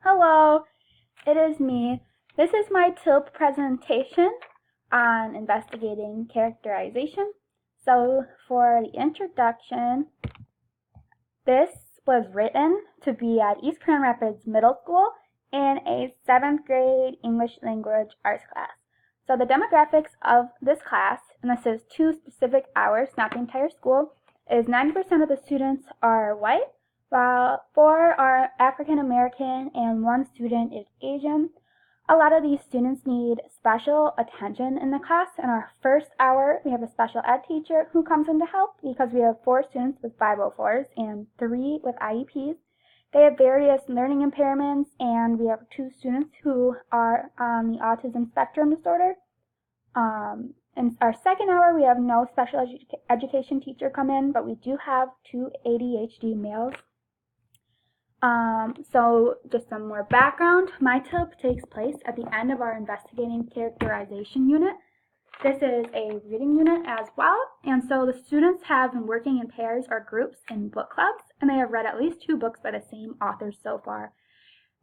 Hello, it is me. This is my TILP presentation on investigating characterization. So for the introduction, this was written to be at East Grand Rapids Middle School in a 7th grade English language arts class. So the demographics of this class, and this is 2 specific hours, not the entire school, is 90% of the students are white, while 4 are African American and 1 student is Asian. A lot of these students need special attention in the class. In our first hour, we have a special ed teacher who comes in to help because we have 4 students with 504s and 3 with IEPs. They have various learning impairments, and we have 2 students who are on the autism spectrum disorder. In our second hour, we have no special education teacher come in, but we do have 2 ADHD males. So just some more background. My TILP takes place at the end of our investigating characterization unit. This is a reading unit as well, and so the students have been working in pairs or groups in book clubs, and they have read at least 2 books by the same authors so far.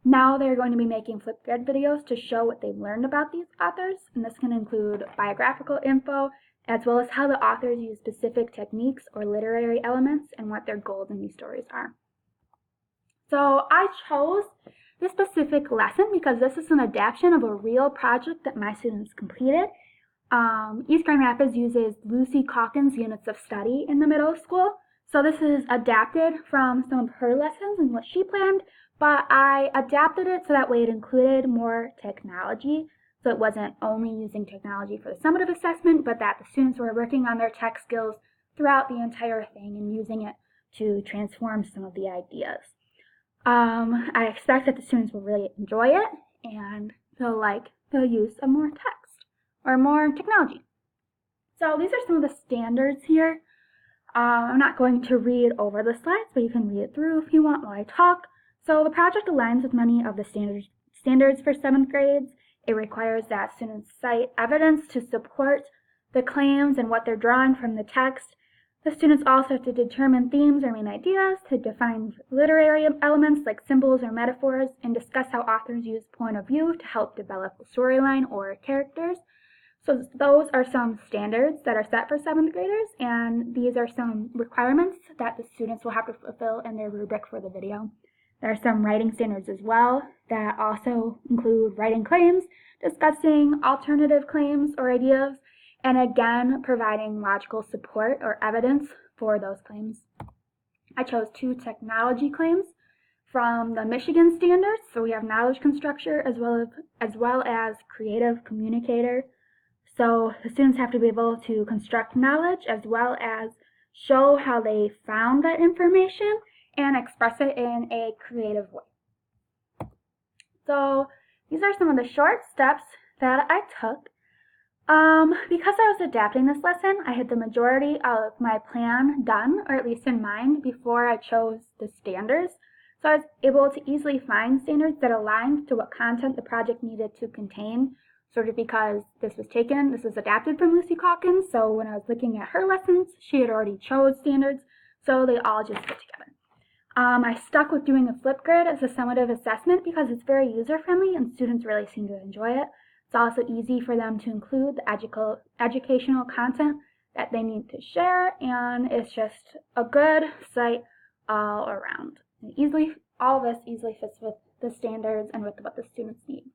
Now they're going to be making Flipgrid videos to show what they've learned about these authors, and this can include biographical info, as well as how the authors use specific techniques or literary elements and what their goals in these stories are. So I chose this specific lesson because this is an adaptation of a real project that my students completed. East Grand Rapids uses Lucy Calkins' units of study in the middle school. So this is adapted from some of her lessons and what she planned, but I adapted it so that way it included more technology. So it wasn't only using technology for the summative assessment, but that the students were working on their tech skills throughout the entire thing and using it to transform some of the ideas. I expect that the students will really enjoy it and they'll like the use of more text or more technology. So these are some of the standards here. I'm not going to read over the slides, but you can read it through if you want while I talk. So the project aligns with many of the standards for 7th grades. It requires that students cite evidence to support the claims and what they're drawing from the text. The students also have to determine themes or main ideas, to define literary elements like symbols or metaphors, and discuss how authors use point of view to help develop the storyline or characters. So those are some standards that are set for 7th graders, and these are some requirements that the students will have to fulfill in their rubric for the video. There are some writing standards as well that also include writing claims, discussing alternative claims or ideas, and again, providing logical support or evidence for those claims. I chose 2 technology claims from the Michigan standards. So we have knowledge constructor as well as creative communicator. So the students have to be able to construct knowledge as well as show how they found that information and express it in a creative way. So these are some of the short steps that I took. Because I was adapting this lesson, I had the majority of my plan done, or at least in mind, before I chose the standards. So I was able to easily find standards that aligned to what content the project needed to contain, sort of because this was adapted from Lucy Calkins, so when I was looking at her lessons, she had already chose standards, so they all just fit together. I stuck with doing a Flipgrid as a summative assessment because it's very user-friendly and students really seem to enjoy it. It's also easy for them to include the educational content that they need to share, and it's just a good site all around. And all of this easily fits with the standards and with what the students need.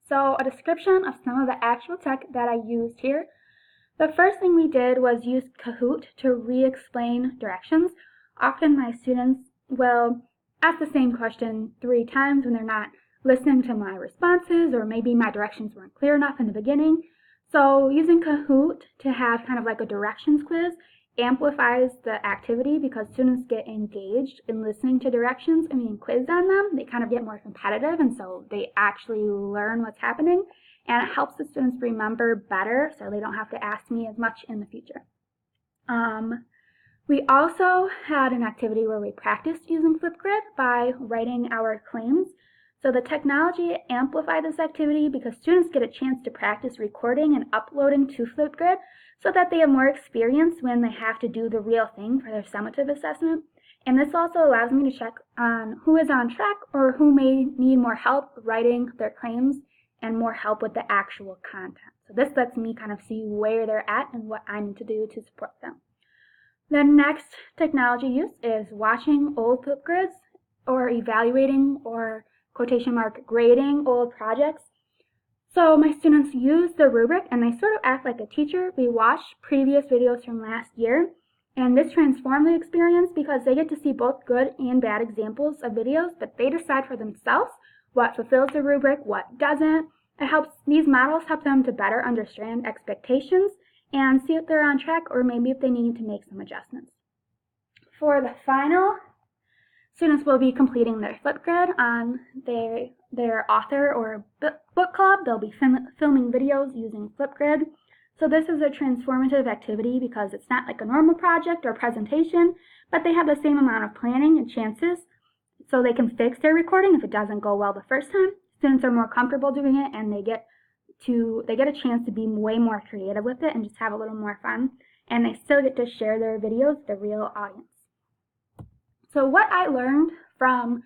So a description of some of the actual tech that I used here. The first thing we did was use Kahoot to re-explain directions. Often my students will ask the same question 3 times when they're not listening to my responses, or maybe my directions weren't clear enough in the beginning. So using Kahoot to have kind of like a directions quiz amplifies the activity because students get engaged in listening to directions and being quizzed on them. They kind of get more competitive, and so they actually learn what's happening, and it helps the students remember better so they don't have to ask me as much in the future. We also had an activity where we practiced using Flipgrid by writing our claims. So the technology amplified this activity because students get a chance to practice recording and uploading to Flipgrid so that they have more experience when they have to do the real thing for their summative assessment. And this also allows me to check on who is on track or who may need more help writing their claims and more help with the actual content. So this lets me kind of see where they're at and what I need to do to support them. The next technology use is watching old flip grids or evaluating or quotation mark grading old projects. So my students use the rubric and they sort of act like a teacher. We watch previous videos from last year, and this transformed the experience because they get to see both good and bad examples of videos, but they decide for themselves what fulfills the rubric, what doesn't. These models help them to better understand expectations and see if they're on track or maybe if they need to make some adjustments. For the final, students will be completing their Flipgrid on their author or book club. They'll be filming videos using Flipgrid. So this is a transformative activity because it's not like a normal project or presentation, but they have the same amount of planning and chances so they can fix their recording if it doesn't go well the first time. Students are more comfortable doing it and they get a chance to be way more creative with it and just have a little more fun, and they still get to share their videos with the real audience. So what I learned from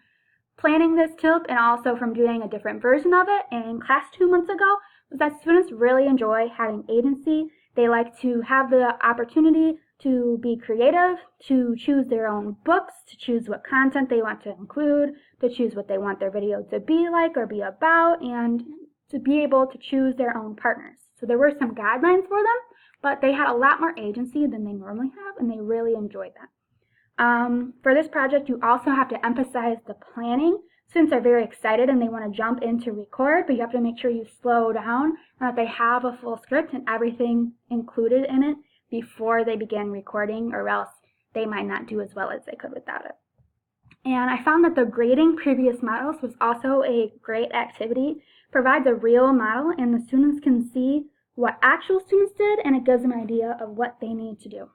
planning this TILP and also from doing a different version of it in class 2 months ago was that students really enjoy having agency. They like to have the opportunity to be creative, to choose their own books, to choose what content they want to include, to choose what they want their video to be like or be about, and to be able to choose their own partners. So there were some guidelines for them, but they had a lot more agency than they normally have, and they really enjoyed that. For this project, you also have to emphasize the planning. Students are very excited and they want to jump in to record, but you have to make sure you slow down and that they have a full script and everything included in it before they begin recording, or else they might not do as well as they could without it. And I found that the grading previous models was also a great activity. It provides a real model and the students can see what actual students did, and it gives them an idea of what they need to do.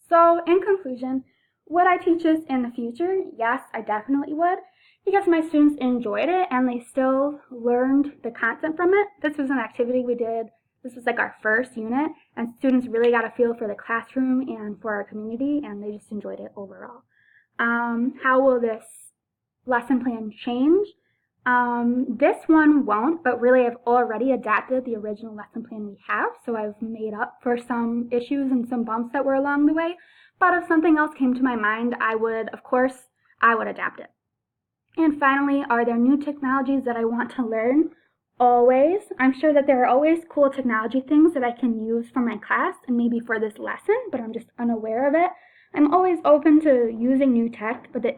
So in conclusion, would I teach this in the future? Yes, I definitely would, because my students enjoyed it and they still learned the content from it. This was an activity we did. This was like our first unit, and students really got a feel for the classroom and for our community, and they just enjoyed it overall. How will this lesson plan change? This one won't, but really I've already adapted the original lesson plan we have, so I've made up for some issues and some bumps that were along the way. But if something else came to my mind, I would adapt it. And finally, are there new technologies that I want to learn? Always. I'm sure that there are always cool technology things that I can use for my class and maybe for this lesson, but I'm just unaware of it. I'm always open to using new tech, but the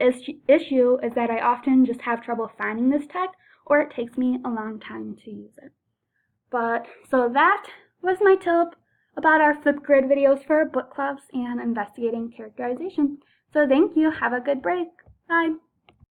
issue is that I often just have trouble finding this tech, or it takes me a long time to use it. So that was my TILP about our Flipgrid videos for book clubs and investigating characterization. So thank you. Have a good break. Bye.